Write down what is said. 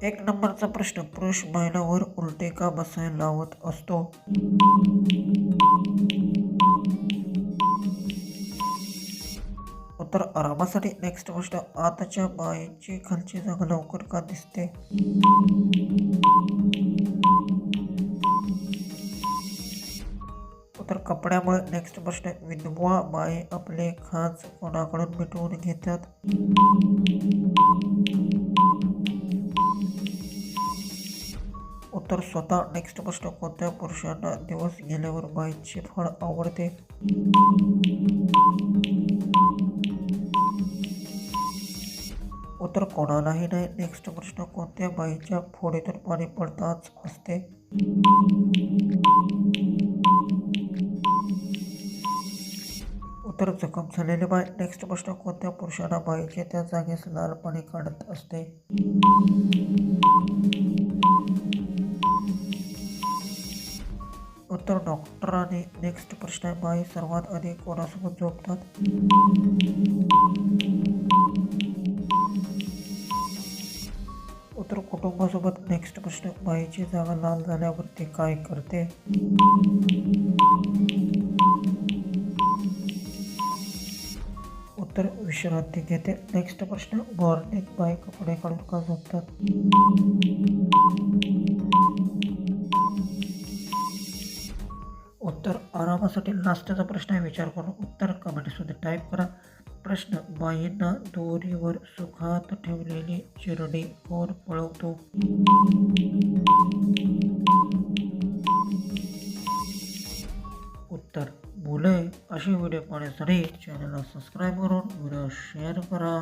एक नंबरचा प्रश्न, पुरुष महिलावर उलटे का बसायला लावत असतो? उत्तर आरामासाठी. नेक्स्ट गोष्ट, आताच्या बाईची खालची जागा लवकर का दिसते? उत्तर कपड्यामुळे. नेक्स्ट प्रश्न, विधवा बाई आपले खाच कोणाकडून मिटवून घेतात? उत्तर स्वतः. नेक्स्ट प्रश्न, कोणत्या पुरुषांना दिवस गेल्यावर बाईचे फळ आवडते? उत्तर कोणालाही नाही. नेक्स्ट प्रश्न, कोणत्या बाईच्या फोडीतून पाणी पडताच असते? उत्तर जखम झालेली बाई. नेक्स्ट प्रश्न, कोणत्या पुरुषांना बाईचे त्या जागेस लाल पाणी काढत असते? उत्तर डॉक्टरांनी. नेक्स्ट प्रश्न, बाई सर्वात आधी कोणासोबत झोपतात? उत्तर कुटुंबासोबत. नेक्स्ट प्रश्न, बाईची जागा लाल झाल्यावर ती काय करते? उत्तर विश्रांती घेते. नेक्स्ट प्रश्न, मॉर्निंग बाई कपडे काढून का झोपतात? उत्तर आरामासाठी. लास्टचा प्रश्न आहे, विचार करून उत्तर कमेंट्समध्ये टाईप करा. प्रश्न, बाईंना दोरीवर सुखात ठेवलेली चिरडी कोण पळवतो? उत्तर मुले. असे व्हिडिओ पाहण्यासाठी चॅनलला सबस्क्राईब करून व्हिडिओ शेअर करा.